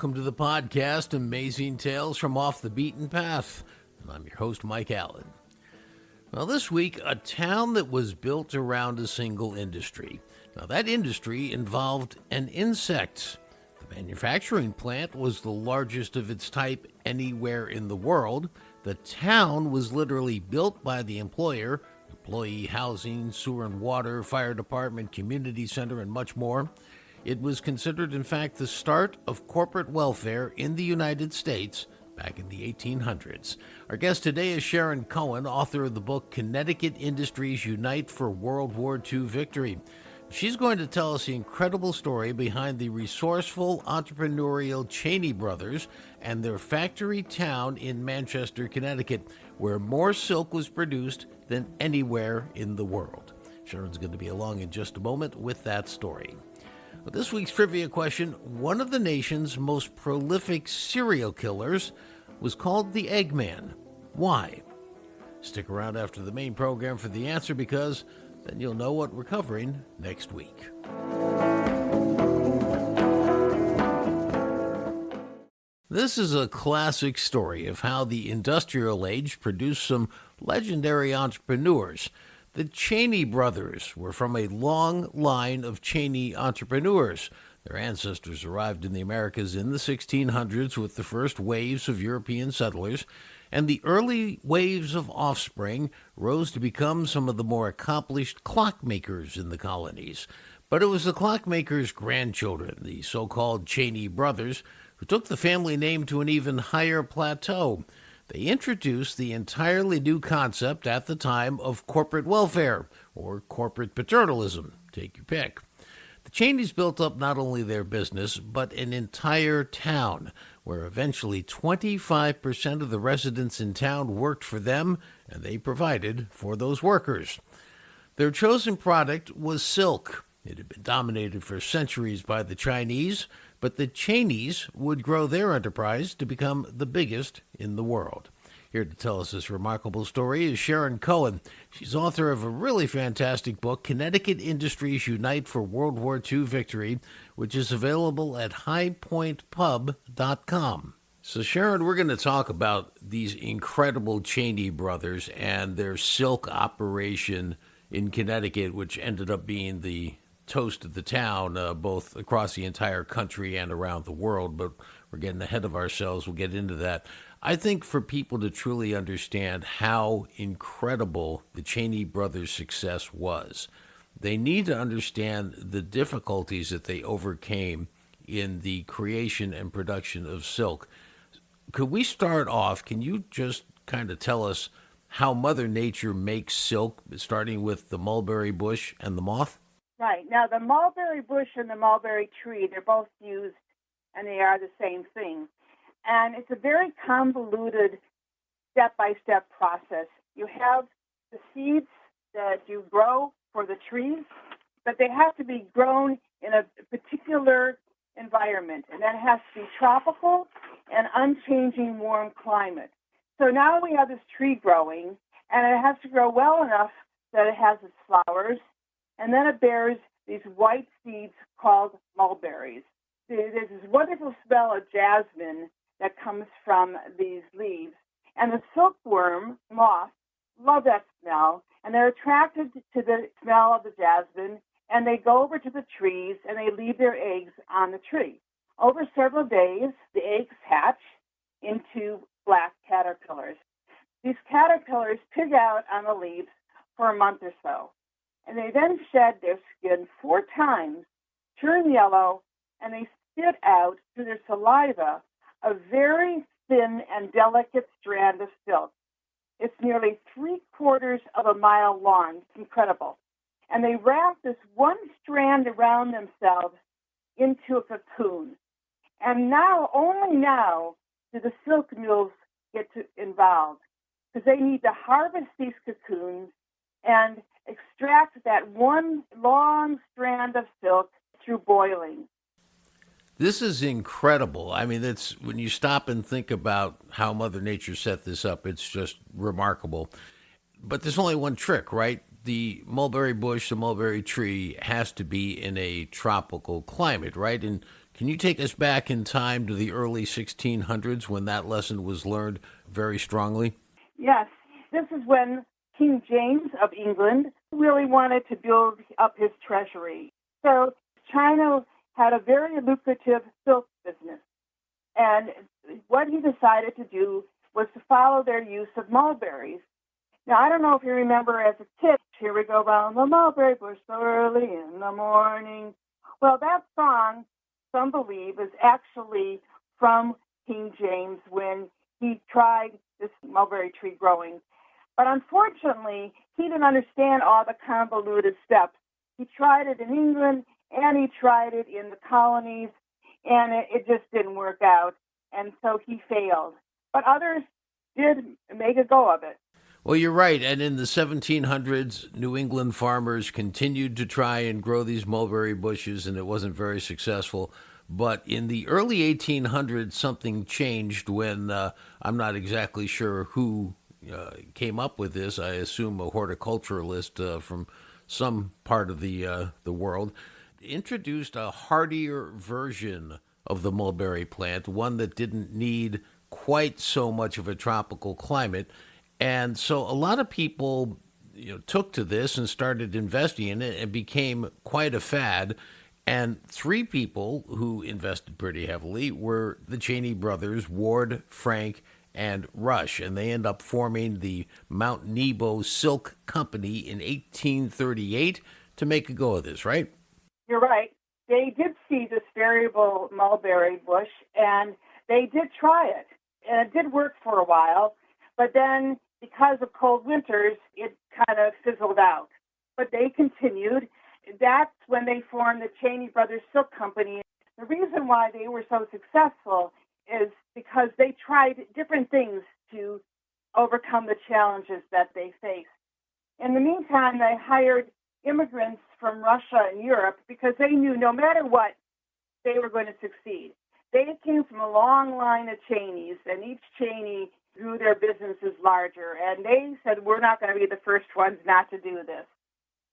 welcome to the podcast, Amazing Tales from Off the Beaten Path. I'm your host, Mike Allen. Well, this week, a town that was built around a single industry. Now, that industry involved an insect. The manufacturing plant was the largest of its type anywhere in the world. The town was literally built by the employer, employee housing, sewer and water, fire department, community center, and much more. It was considered, in fact, the start of corporate welfare in the United States back in the 1800s. Our guest today is Sharon Cohen, author of the book Connecticut Industries Unite for World War II Victory. She's going to tell us the incredible story behind the resourceful, entrepreneurial Cheney brothers and their factory town in Manchester, Connecticut, where more silk was produced than anywhere in the world. Sharon's going to be along in just a moment with that story. Well, this week's trivia question, one of the nation's most prolific serial killers was called the Eggman. Why? Stick around after the main program for the answer, because then you'll know what we're covering next week. This is a classic story of how the industrial age produced some legendary entrepreneurs. The Cheney brothers were from a long line of Cheney entrepreneurs. Their ancestors arrived in the Americas in the 1600s with the first waves of European settlers, and the early waves of offspring rose to become some of the more accomplished clockmakers in the colonies. But it was the clockmakers' grandchildren, the so-called Cheney brothers, who took the family name to an even higher plateau. They introduced the entirely new concept at the time of corporate welfare, or corporate paternalism, take your pick. The Cheneys built up not only their business, but an entire town, where eventually 25% of the residents in town worked for them, and they provided for those workers. Their chosen product was silk. It had been dominated for centuries by the Chinese, but the Cheneys would grow their enterprise to become the biggest in the world. Here to tell us this remarkable story is Sharon Cohen. She's author of a really fantastic book, Connecticut Industries Unite for World War II Victory, which is available at highpointpub.com. So, Sharon, we're going to talk about these incredible Cheney brothers and their silk operation in Connecticut, which ended up being the toast of the town, both across the entire country and around the world, but we're getting ahead of ourselves. We'll get into that. I think for people to truly understand how incredible the Cheney brothers' success was, they need to understand the difficulties that they overcame in the creation and production of silk. Could we start off, can you just kind of tell us how Mother Nature makes silk, starting with the mulberry bush and the moth? Right. Now, the mulberry bush and the mulberry tree, they're both used, and they are the same thing. And it's a very convoluted step-by-step process. You have the seeds that you grow for the trees, but they have to be grown in a particular environment, and that has to be tropical and unchanging warm climate. So now we have this tree growing, and it has to grow well enough that it has its flowers, and then it bears these white seeds called mulberries. There's this wonderful smell of jasmine that comes from these leaves. And the silkworm moths love that smell, and they're attracted to the smell of the jasmine, and they go over to the trees, and they leave their eggs on the tree. Over several days, the eggs hatch into black caterpillars. These caterpillars pig out on the leaves for a month or so. And they then shed their skin 4 times, turn yellow, and they spit out through their saliva a very thin and delicate strand of silk. It's nearly 3/4 of a mile long. It's incredible. And they wrap this one strand around themselves into a cocoon. And now, only now, do the silk mills get involved, because they need to harvest these cocoons and extract that one long strand of silk through boiling. This is incredible. I mean, it's when you stop and think about how Mother Nature set this up, it's just remarkable. But there's only one trick, right? The mulberry bush, the mulberry tree has to be in a tropical climate, right? And Can you take us back in time to the early 1600s when that lesson was learned very strongly? Yes, this is when King James of England really wanted to build up his treasury. So China had a very lucrative silk business. And what he decided to do was to follow their use of mulberries. Now, I don't know if you remember as a kid, here we go round the mulberry bush so early in the morning. Well, that song, some believe, is actually from King James when he tried this mulberry tree growing. But unfortunately, he didn't understand all the convoluted steps. He tried it in England and he tried it in the colonies, and it just didn't work out. And so he failed. But others did make a go of it. Well, you're right. And in the 1700s, New England farmers continued to try and grow these mulberry bushes, and it wasn't very successful. But in the early 1800s, something changed when I'm not exactly sure who came up with this. I assume a horticulturalist from some part of the world introduced a hardier version of the mulberry plant, one that didn't need quite so much of a tropical climate. And so a lot of people, took to this and started investing in it. It became quite a fad. And three people who invested pretty heavily were the Cheney brothers, Ward, Frank, and Rush. And they end up forming the Mount Nebo Silk Company in 1838 to make a go of this, right? You're right. They did see this variable mulberry bush, and they did try it. And it did work for a while, but then because of cold winters, it kind of fizzled out. But they continued. That's when they formed the Cheney Brothers Silk Company. The reason why they were so successful is because they tried different things to overcome the challenges that they faced. In the meantime, they hired immigrants from Russia and Europe because they knew no matter what, they were going to succeed. They came from a long line of Cheneys, and each Cheney grew their businesses larger. And they said, we're not going to be the first ones not to do this.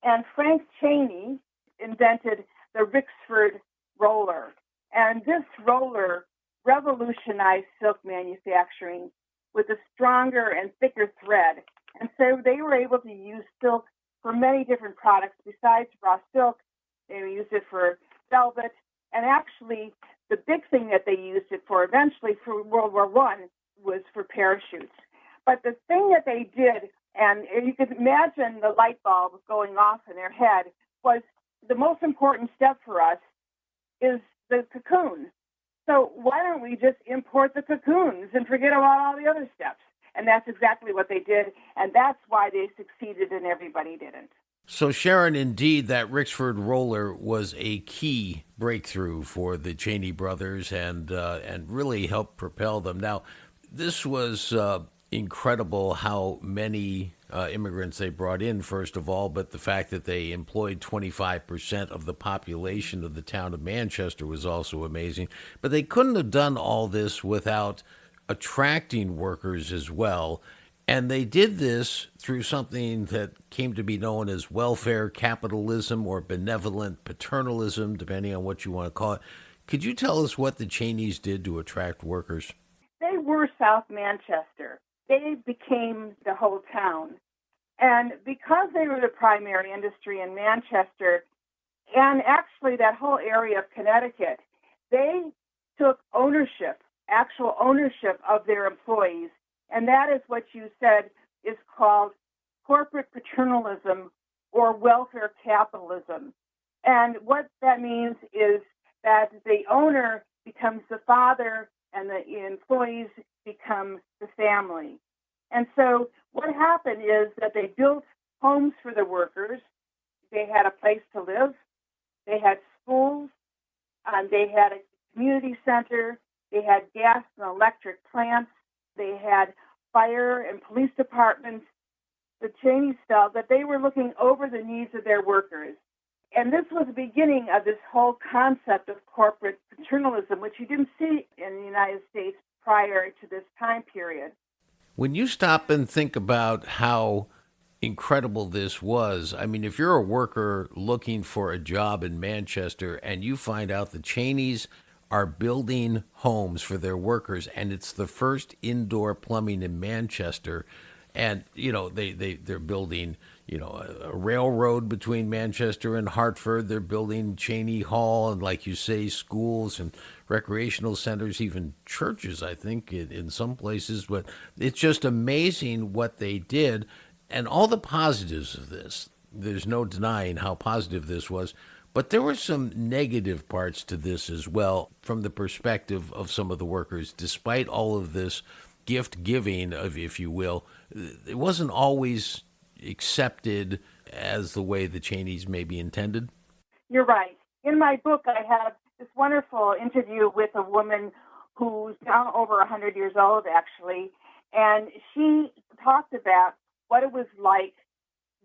And Frank Cheney invented the Rixford roller. And this roller revolutionized silk manufacturing with a stronger and thicker thread. And so they were able to use silk for many different products besides raw silk. They used it for velvet. And actually, the big thing that they used it for eventually for World War I was for parachutes. But the thing that they did, and you could imagine the light bulb going off in their head, was the most important step for us is the cocoon. So why don't we just import the cocoons and forget about all the other steps? And that's exactly what they did, and that's why they succeeded and everybody didn't. So, Sharon, indeed, that Rixford roller was a key breakthrough for the Cheney brothers and really helped propel them. Now, this was incredible how many immigrants they brought in, first of all, but the fact that they employed 25% of the population of the town of Manchester was also amazing. But they couldn't have done all this without attracting workers as well. And they did this through something that came to be known as welfare capitalism or benevolent paternalism, depending on what you want to call it. Could you tell us what the Cheneys did to attract workers? They were South Manchester. They became the whole town. And because they were the primary industry in Manchester, and actually that whole area of Connecticut, they took ownership, actual ownership of their employees. And that is what you said is called corporate paternalism or welfare capitalism. And what that means is that the owner becomes the father and the employees become the family. And so what happened is that they built homes for the workers. They had a place to live. They had schools. They had a community center. They had gas and electric plants. They had fire and police departments. The Cheneys felt that they were looking over the needs of their workers. And this was the beginning of this whole concept of corporate paternalism, which you didn't see in the United States prior to this time period. When you stop and think about how incredible this was, I mean, if you're a worker looking for a job in Manchester and you find out the Cheneys are building homes for their workers, and it's the first indoor plumbing in Manchester. And they're building a railroad between Manchester and Hartford. They're building Cheney Hall, and like you say, schools and recreational centers, even churches, I think, in some places. But it's just amazing what they did, and all the positives of this. There's no denying how positive this was. But there were some negative parts to this as well, from the perspective of some of the workers. Despite all of this gift giving, of, if you will, it wasn't always accepted as the way the Cheneys maybe intended. You're right. In my book, I have this wonderful interview with a woman who's now over 100 years old, actually, and she talked about what it was like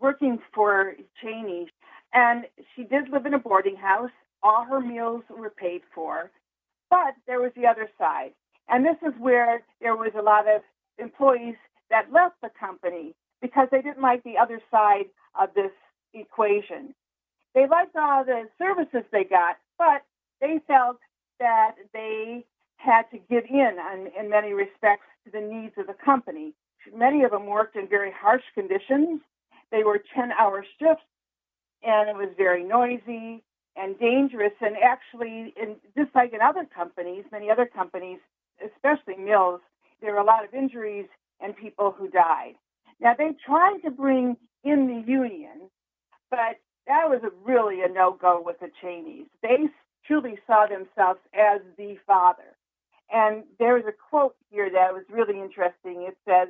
working for Cheney. And she did live in a boarding house. All her meals were paid for. But there was the other side. And this is where there was a lot of employees that left the company because they didn't like the other side of this equation. They liked all the services they got, but they felt that they had to give in many respects to the needs of the company. Many of them worked in very harsh conditions. They were 10-hour shifts, and it was very noisy and dangerous. And actually, just like in other companies, many other companies, especially mills, there were a lot of injuries and people who died. Now, they tried to bring in the union, but that was really a no-go with the Cheneys. They truly saw themselves as the father. And there's a quote here that was really interesting. It says,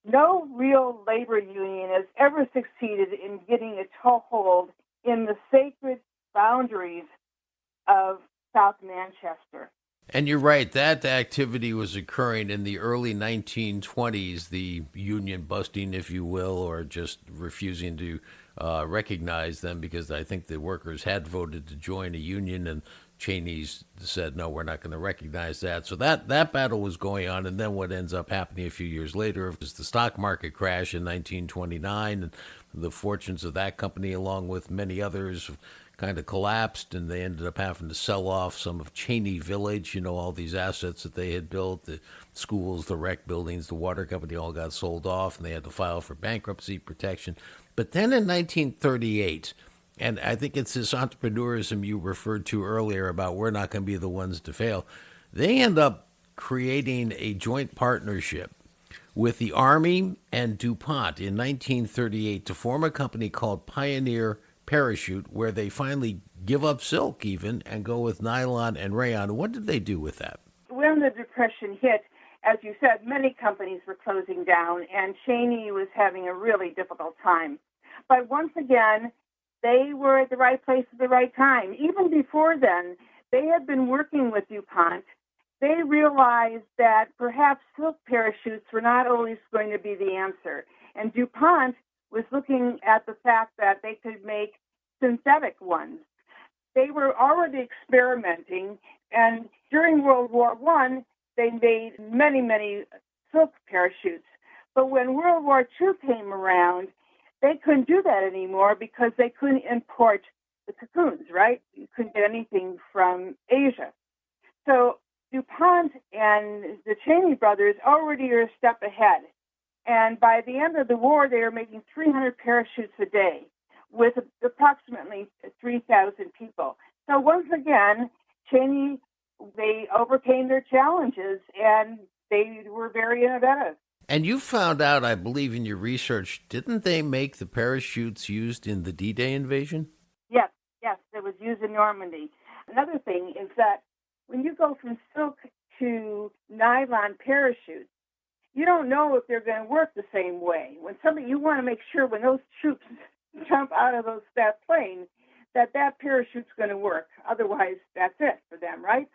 "No real labor union has ever succeeded in getting a toehold in the sacred boundaries of South Manchester." And you're right, that activity was occurring in the early 1920s, the union busting, if you will, or just refusing to recognize them, because I think the workers had voted to join a union, and Cheney's said, no, we're not going to recognize that. So that battle was going on. And then what ends up happening a few years later is the stock market crash in 1929, and the fortunes of that company, along with many others, kind of collapsed, and they ended up having to sell off some of Cheney Village, all these assets that they had built, the schools, the rec buildings, the water company, all got sold off, and they had to file for bankruptcy protection. But then in 1938, and I think it's this entrepreneurism you referred to earlier about we're not going to be the ones to fail, they end up creating a joint partnership with the Army and DuPont in 1938 to form a company called Pioneer Parachute, where they finally give up silk even and go with nylon and rayon. What did they do with that? When the Depression hit, as you said, many companies were closing down, and Cheney was having a really difficult time. But once again, they were at the right place at the right time. Even before then, they had been working with DuPont. They realized that perhaps silk parachutes were not always going to be the answer. And DuPont was looking at the fact that they could make synthetic ones. They were already experimenting, and during World War I, they made many, many silk parachutes. But when World War II came around, they couldn't do that anymore because they couldn't import the cocoons, right? You couldn't get anything from Asia. So DuPont and the Cheney brothers already are a step ahead. And by the end of the war, they were making 300 parachutes a day with approximately 3,000 people. So once again, Cheney, they overcame their challenges, and they were very innovative. And you found out, I believe, in your research, didn't they make the parachutes used in the D-Day invasion? Yes, it was used in Normandy. Another thing is that when you go from silk to nylon parachutes, you don't know if they're going to work the same way. When you want to make sure when those troops jump out of that plane, that parachute's going to work. Otherwise, that's it for them, right?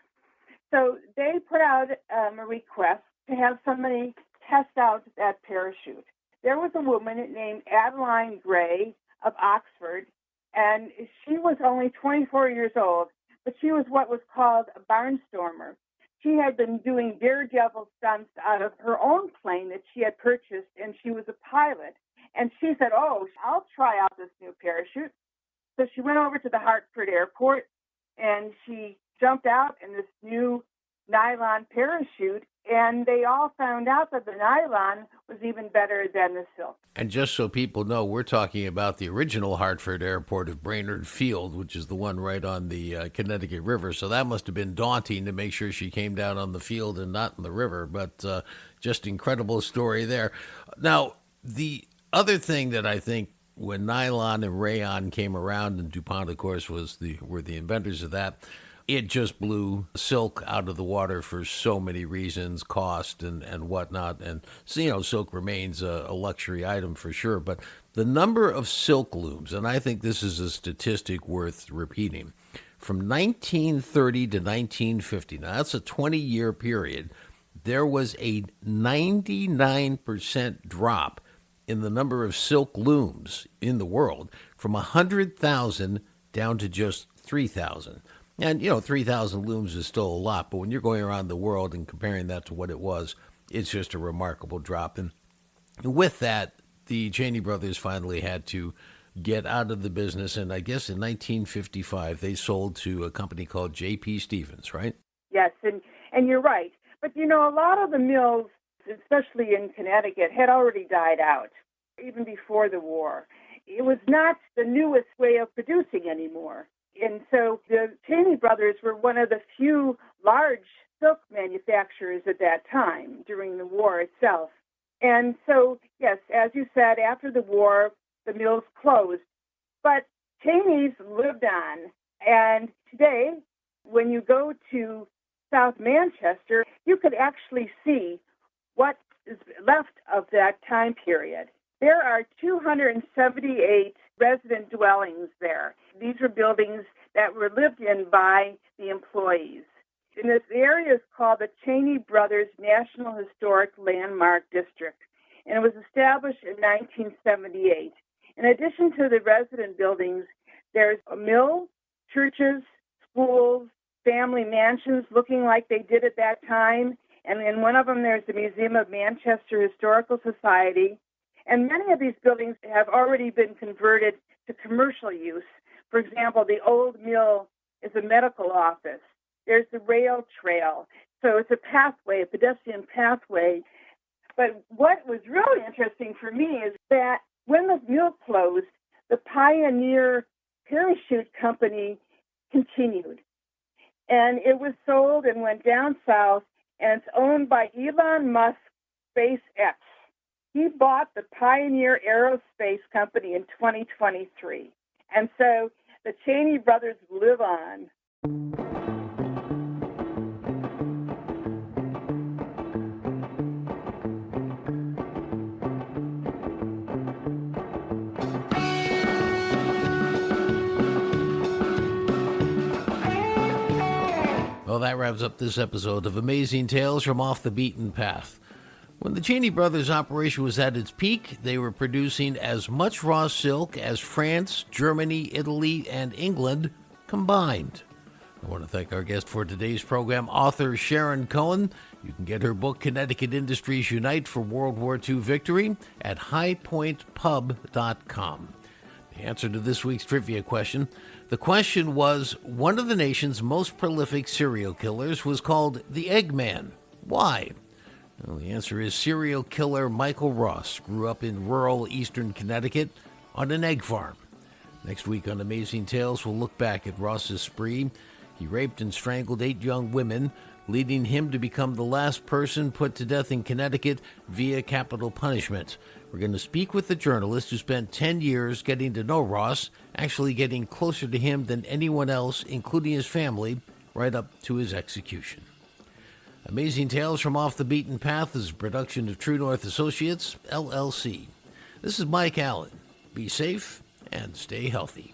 So they put out a request to have somebody test out that parachute. There was a woman named Adeline Gray of Oxford, and she was only 24 years old, but she was what was called a barnstormer. She had been doing daredevil stunts out of her own plane that she had purchased, and she was a pilot. And she said, I'll try out this new parachute. So she went over to the Hartford airport, and she jumped out in this new nylon parachute, and they all found out that the nylon was even better than the silk. And just so people know, we're talking about the original Hartford airport of Brainerd Field, which is the one right on the Connecticut River. So that must have been daunting to make sure she came down on the field and not in the river. But just incredible story there. Now, the other thing that I think when nylon and rayon came around, and DuPont, of course, were the inventors of that, it just blew silk out of the water for so many reasons, cost and whatnot. And, so, silk remains a luxury item for sure. But the number of silk looms, and I think this is a statistic worth repeating, from 1930 to 1950, now that's a 20-year period, there was a 99% drop in the number of silk looms in the world from 100,000 down to just 3,000. And, 3,000 looms is still a lot, but when you're going around the world and comparing that to what it was, it's just a remarkable drop. And with that, the Cheney brothers finally had to get out of the business, and I guess in 1955, they sold to a company called J.P. Stevens, right? Yes, and you're right. But, a lot of the mills, especially in Connecticut, had already died out, even before the war. It was not the newest way of producing anymore. And so the Cheney brothers were one of the few large silk manufacturers at that time during the war itself. And so, yes, as you said, after the war, the mills closed. But Cheney's lived on. And today, when you go to South Manchester, you could actually see what is left of that time period. There are 278 resident dwellings there. These were buildings that were lived in by the employees. And this area is called the Cheney Brothers National Historic Landmark District, and it was established in 1978. In addition to the resident buildings, there's a mill, churches, schools, family mansions looking like they did at that time, and in one of them there's the Museum of Manchester Historical Society. And many of these buildings have already been converted to commercial use. For example, the old mill is a medical office. There's the rail trail. So it's a pathway, a pedestrian pathway. But what was really interesting for me is that when the mill closed, the Pioneer Parachute Company continued. And it was sold and went down south, and it's owned by Elon Musk SpaceX. He bought the Pioneer Aerospace Company in 2023. And so the Cheney brothers live on. Well, that wraps up this episode of Amazing Tales from Off the Beaten Path. When the Cheney brothers' operation was at its peak, they were producing as much raw silk as France, Germany, Italy, and England combined. I want to thank our guest for today's program, author Sharon Cohen. You can get her book, Connecticut Industries Unite for World War II Victory, at highpointpub.com. The answer to this week's trivia question. The question was, one of the nation's most prolific serial killers was called the Eggman. Why? Well, the answer is serial killer Michael Ross grew up in rural eastern Connecticut on an egg farm. Next week on Amazing Tales, we'll look back at Ross's spree. He raped and strangled 8 young women, leading him to become the last person put to death in Connecticut via capital punishment. We're going to speak with the journalist who spent 10 years getting to know Ross, actually getting closer to him than anyone else, including his family, right up to his execution. Amazing Tales from Off the Beaten Path is a production of True North Associates, LLC. This is Mike Allen. Be safe and stay healthy.